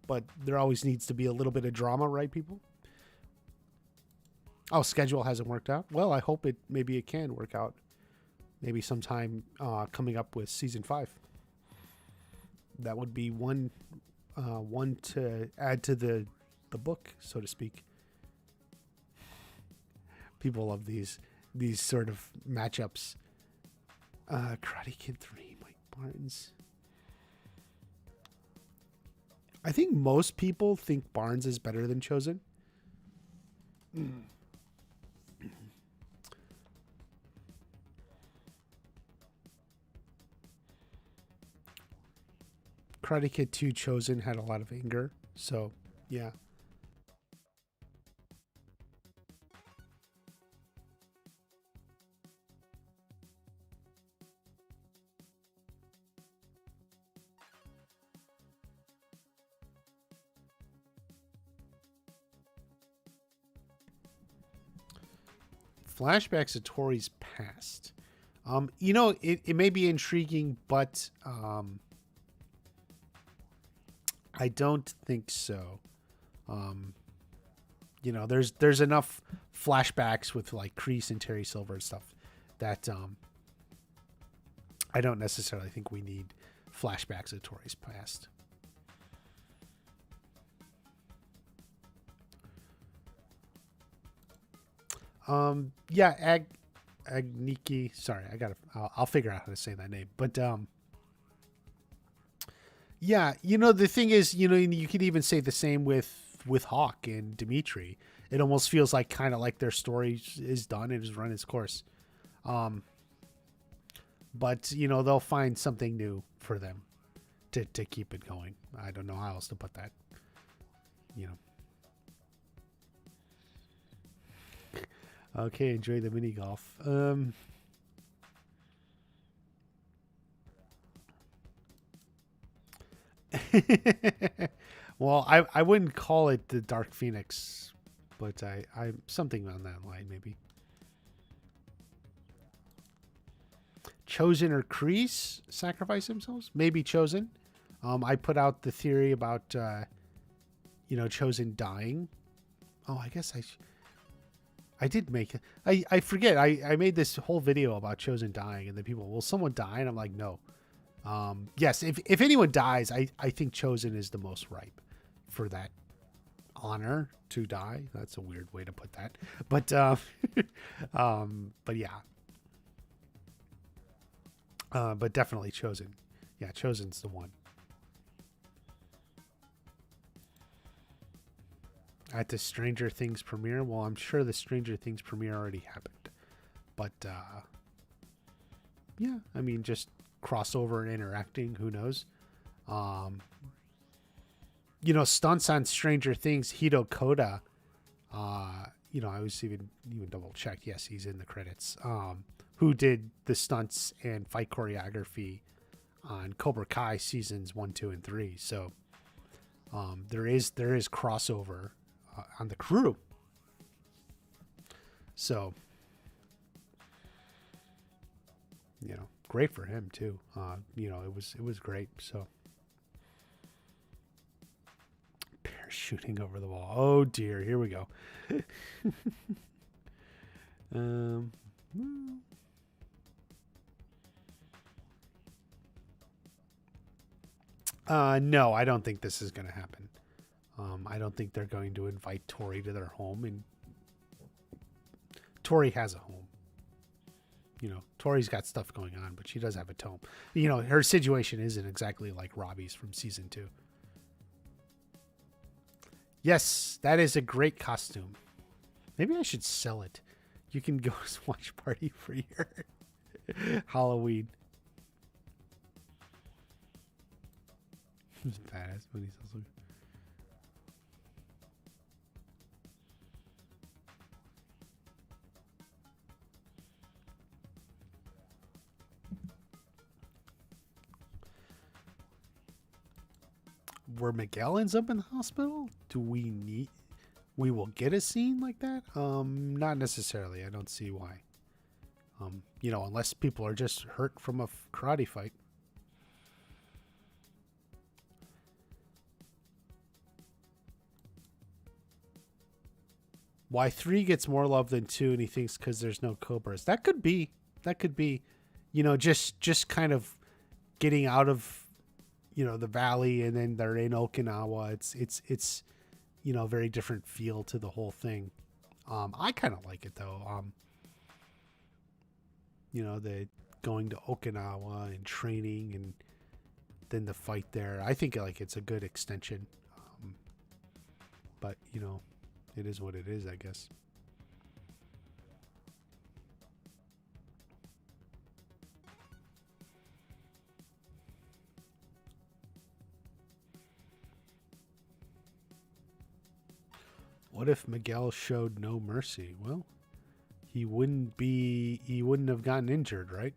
Speaker 1: But there always needs to be a little bit of drama, right, people? Oh, schedule hasn't worked out. Well, I hope maybe it can work out. Maybe sometime coming up with season 5. That would be one to add to the book, so to speak. People love these sort of matchups. Karate Kid 3, Mike Barnes. I think most people think Barnes is better than Chosen. Karate Kid 2 Chosen had a lot of anger, so yeah. Flashbacks of Tori's past. It may be intriguing, but I don't think so. There's enough flashbacks with like Kreese and Terry Silver and stuff that I don't necessarily think we need flashbacks of Tori's past. Agniki. Sorry, I'll figure out how to say that name. But yeah, the thing is, you could even say the same with Hawk and Dimitri. It almost feels like kind of like their story is done and has run its course. But they'll find something new for them to keep it going. I don't know how else to put that. Okay, enjoy the mini golf. Well, I wouldn't call it the Dark Phoenix but I'm something on that line maybe. Chosen or Kreese sacrifice themselves? Maybe Chosen. I put out the theory about, Chosen dying. Oh, I guess I did make it. I forget. I made this whole video about Chosen dying, and then people, will someone die? And I'm like, no. Yes, if anyone dies, I think Chosen is the most ripe for that honor to die. That's a weird way to put that. But yeah. But definitely Chosen. Yeah, Chosen's the one. At the Stranger Things premiere? Well, I'm sure the Stranger Things premiere already happened. But, yeah, I mean, just crossover and interacting, who knows? Stunts on Stranger Things, Hito Koda, I was even double checked. Yes, he's in the credits. Who did the stunts and fight choreography on Cobra Kai seasons 1, 2, and 3. So, there is crossover on the crew. So, great for him too. It was great. So, parachuting over the wall. Oh dear, here we go. No, I don't think this is going to happen. I don't think they're going to invite Tori to their home, and Tori has a home. Tori's got stuff going on, but she does have a home. Her situation isn't exactly like Robbie's from season 2. Yes, that is a great costume. Maybe I should sell it. You can go watch party for your Halloween. Badass, but he's also. Where Miguel ends up in the hospital? We will get a scene like that? Not necessarily. I don't see why. Unless people are just hurt from a karate fight. Why 3 gets more love than 2, and he thinks because there's no Cobras. That could be. Just kind of getting out of, the valley, and then they're in Okinawa. It's very different feel to the whole thing. I kind of like it though. The going to Okinawa and training, and then the fight there. I think it's a good extension. But it is what it is, I guess. What if Miguel showed no mercy? Well, he wouldn't have gotten injured, right?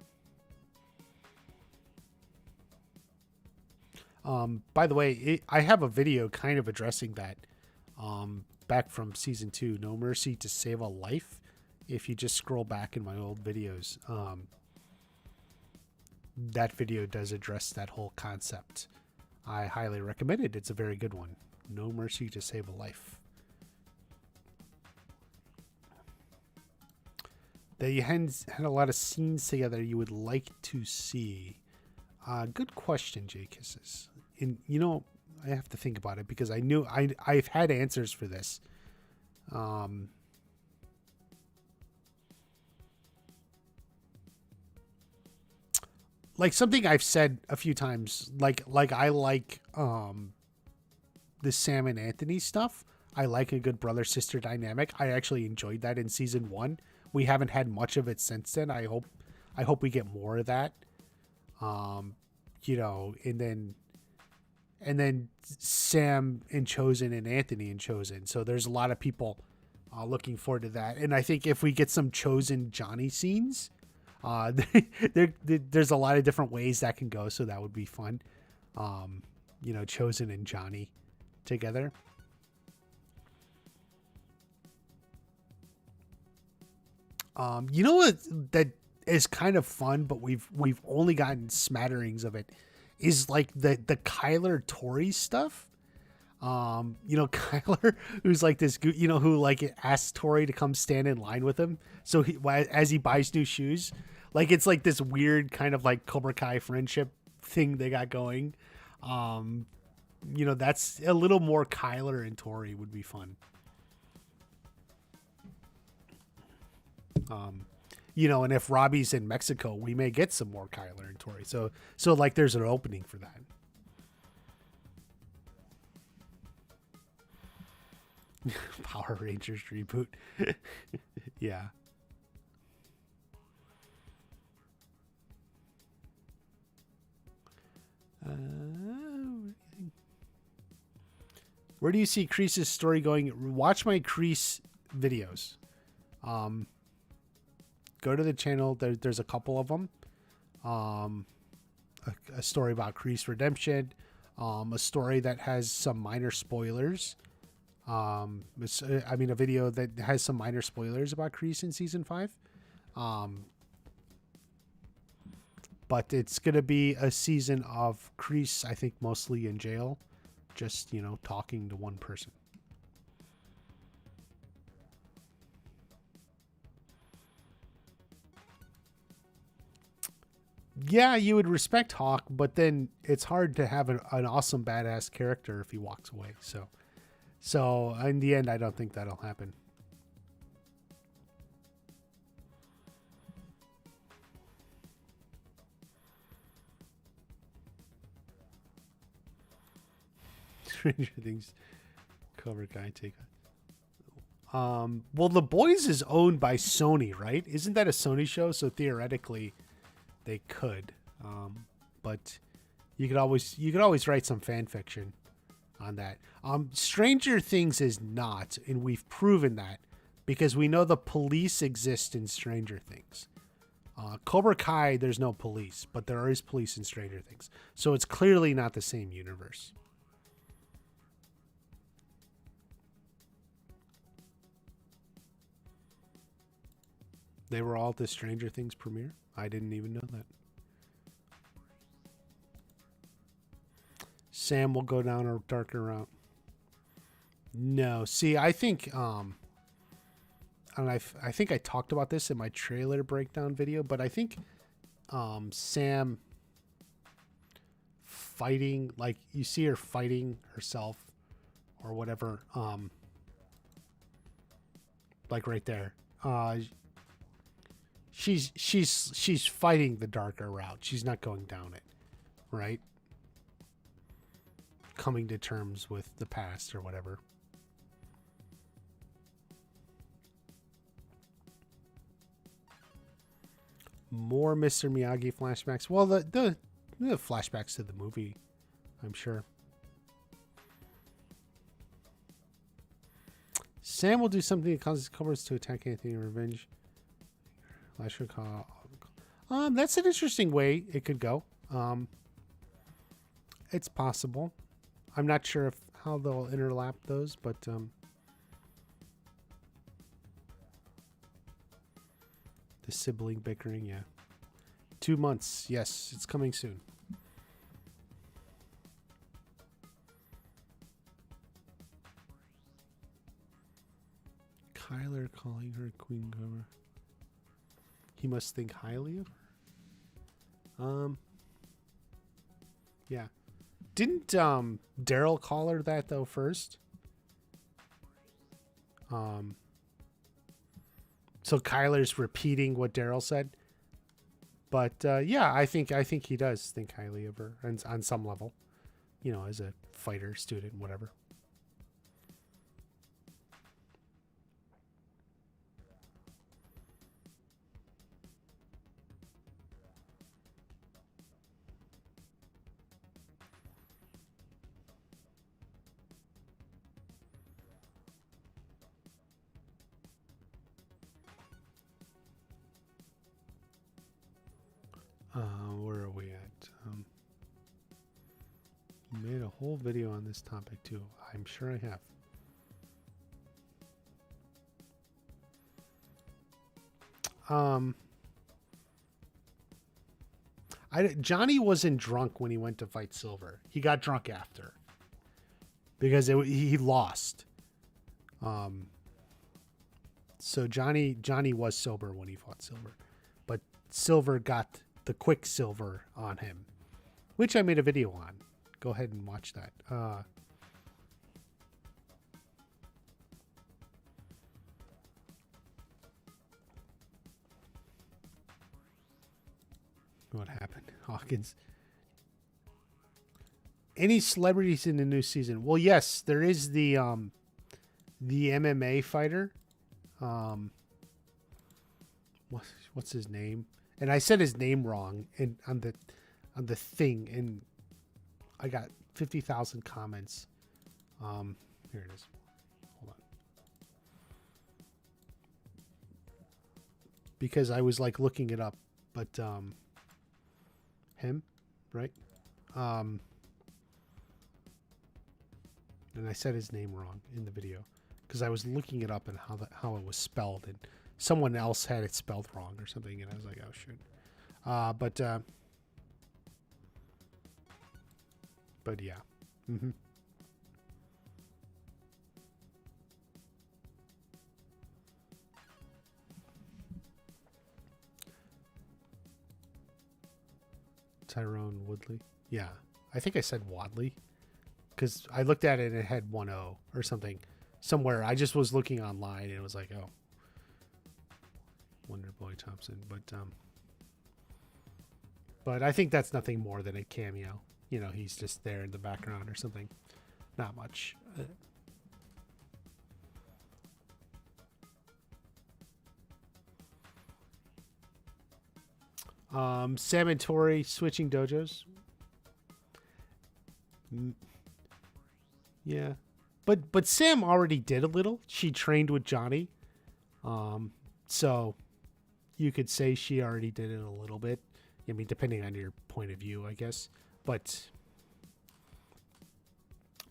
Speaker 1: By the way, I have a video kind of addressing that. Back from season 2, No Mercy to Save a Life. If you just scroll back in my old videos, that video does address that whole concept. I highly recommend it. It's a very good one. No Mercy to Save a Life. They had a lot of scenes together you would like to see. Good question, Jay Kisses. And I have to think about it because I knew I've had answers for this. Like something I've said a few times, like I like the Sam and Anthony stuff. I like a good brother sister dynamic. I actually enjoyed that in season 1. We haven't had much of it since then. I hope we get more of that. And then Sam and Chosen and Anthony and Chosen. So there's a lot of people looking forward to that. And I think if we get some Chosen Johnny scenes, there's a lot of different ways that can go. So that would be fun. Chosen and Johnny together. You know what that is kind of fun, but we've only gotten smatterings of it. Is like the Kyler Tory stuff. You know, Kyler, who's like this, you know, who like asks Tori to come stand in line with him. So as he buys new shoes, like it's like this weird kind of like Cobra Kai friendship thing they got going. You know, that's a little more Kyler and Tori would be fun. You know, and if Robbie's in Mexico, we may get some more Kyler and Tori. So like there's an opening for that. Power Rangers reboot. Yeah. Where do you see Kreese's story going? Watch my Kreese videos. Go to the channel. There's a couple of them. A story about Kreese redemption. A story that has some minor spoilers. I mean, a video that has some minor spoilers about Kreese in season 5. But it's going to be a season of Kreese, I think, mostly in jail. Just, you know, talking to one person. Yeah, you would respect Hawk, but then it's hard to have an awesome badass character if he walks away. So in the end, I don't think that'll happen. Stranger Things, Cobra Kai take on. Well, The Boys is owned by Sony, right? Isn't that a Sony show? So theoretically, they could. But you could always write some fan fiction on that. Stranger Things is not, and we've proven that because we know the police exist in Stranger Things. Cobra Kai, there's no police, but there is police in Stranger Things. So it's clearly not the same universe. They were all at the Stranger Things premiere? I didn't even know that. Sam will go down a darker route. No, see, I think, and I think I talked about this in my trailer breakdown video, but I think, Sam fighting, like you see her fighting herself or whatever, like right there, she's fighting the darker route. She's not going down it, right? Coming to terms with the past or whatever. More Mr. Miyagi flashbacks. Well, the flashbacks to the movie, I'm sure. Sam will do something that causes Cobras to attack Anthony in revenge. That's an interesting way it could go. It's possible. I'm not sure how they'll interlap those, but the sibling bickering, yeah. 2 months, yes, it's coming soon. Kyler calling her Queen Cobra. He must think highly of her. Yeah. Didn't Daryl call her that though first? So Kyler's repeating what Daryl said. But yeah, I think he does think highly of her on some level. You know, as a fighter, student, whatever. Where are we at? Made a whole video on this topic too. I'm sure I have. Johnny wasn't drunk when he went to fight Silver. He got drunk after because he lost. So Johnny was sober when he fought Silver, but Silver got the Quicksilver on him, which I made a video on. Go ahead and watch that. What happened? Hawkins. Any celebrities in the new season? Well, yes, there is the MMA fighter. What's his name? And I said his name wrong on the thing, and I got 50,000 comments. Here it is. Hold on. Because I was like looking it up, but him, right? And I said his name wrong in the video because I was looking it up and how it was spelled, and someone else had it spelled wrong or something, and I was like, oh shoot. But yeah. Mm-hmm. Tyrone Woodley. Yeah. I think I said Wadley because I looked at it and it had 1-0 or something somewhere. I just was looking online and it was like, oh, Wonderboy Thompson. But I think that's nothing more than a cameo. You know, he's just there in the background or something. Not much. Sam and Tori switching dojos. Yeah. But Sam already did a little. She trained with Johnny. So you could say she already did it a little bit. I mean, depending on your point of view, I guess. But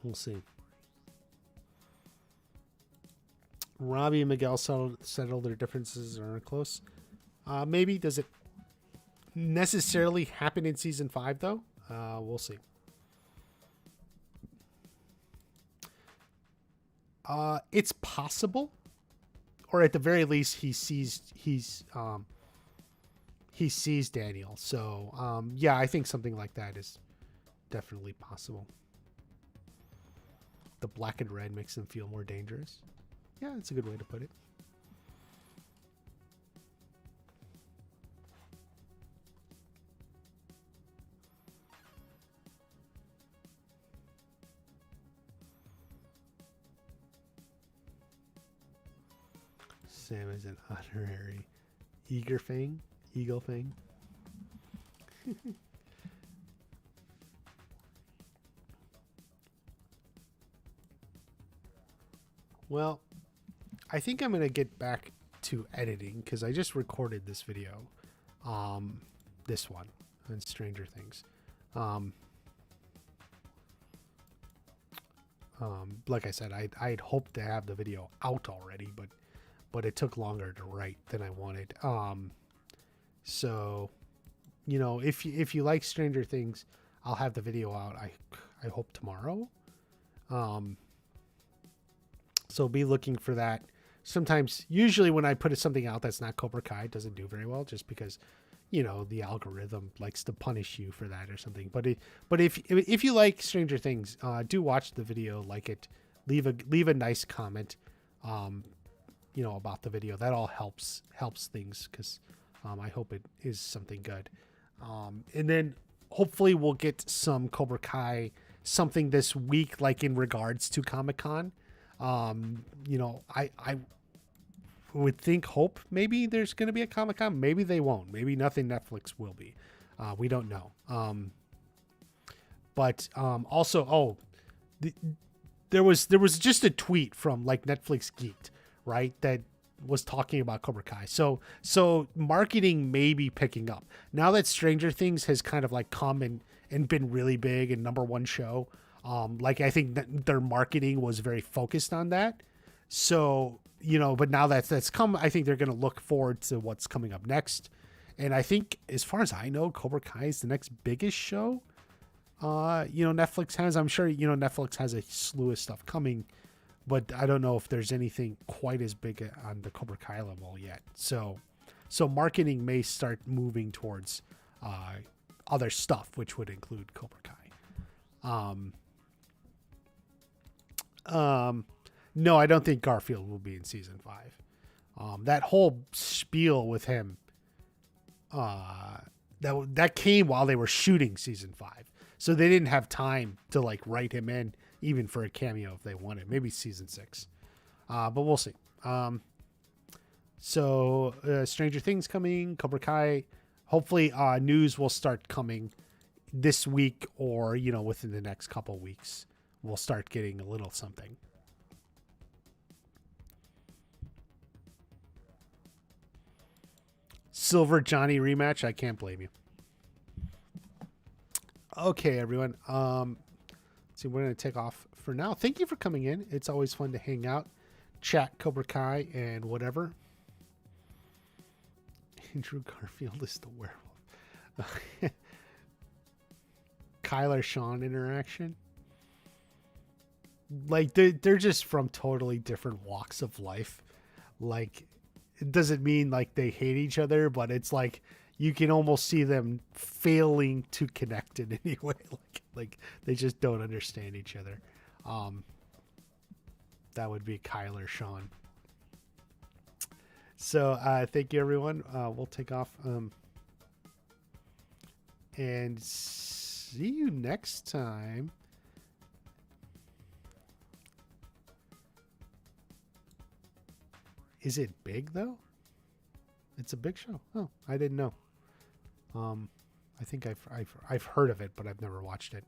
Speaker 1: we'll see. Robbie and Miguel settled their differences or are close. Maybe. Does it necessarily happen in season 5 though? We'll see. It's possible, or at the very least he sees Daniel. So yeah, I think something like that is definitely possible. The black and red makes them feel more dangerous. Yeah, that's a good way to put it. Sam is an honorary Eagle Fang. Well, I think I'm going to get back to editing because I just recorded this video. This one on Stranger Things. Like I said, I'd hoped to have the video out already, but it took longer to write than I wanted. So, you know, if you like Stranger Things, I'll have the video out. I hope tomorrow. So be looking for that. Sometimes, usually when I put something out that's not Cobra Kai, it doesn't do very well, just because, you know, the algorithm likes to punish you for that or something. But if you like Stranger Things, do watch the video, like it, leave a nice comment, you know, about the video. That all helps things, because I hope it is something good. And then hopefully we'll get some Cobra Kai something this week, like in regards to Comic-Con. You know, I would hope maybe there's going to be a Comic-Con. Maybe they won't. Maybe nothing Netflix will be. We don't know. But also, there was just a tweet from like Netflix Geeked, right, that was talking about Cobra Kai. So marketing may be picking up now that Stranger Things has kind of like come and been really big and #1 show. Like I think that their marketing was very focused on that. So but now that's come, I think they're going to look forward to what's coming up next. And I think, as far as I know, Cobra Kai is the next biggest show. Netflix has. I'm sure Netflix has a slew of stuff coming, but I don't know if there's anything quite as big on the Cobra Kai level yet. So marketing may start moving towards other stuff, which would include Cobra Kai. No, I don't think Garfield will be in season 5. That whole spiel with him, that came while they were shooting season 5, so they didn't have time to like write him in even for a cameo if they wanted. Maybe season 6, but we'll see. So Stranger Things coming, Cobra Kai. Hopefully, news will start coming this week, or within the next couple weeks, we'll start getting a little something. Silver Johnny rematch. I can't blame you. Okay, everyone. So we're going to take off for now. Thank you for coming in. It's always fun to hang out, chat Cobra Kai and whatever. Andrew Garfield is the werewolf. Kyler Sean interaction. Like they're just from totally different walks of life. Like, it doesn't mean like they hate each other, but it's like you can almost see them failing to connect in any way. Like they just don't understand each other. That would be Kyler Sean. So thank you, everyone. We'll take off and see you next time. Is it big though? It's a big show. Oh, I didn't know. I think I've heard of it, but I've never watched it.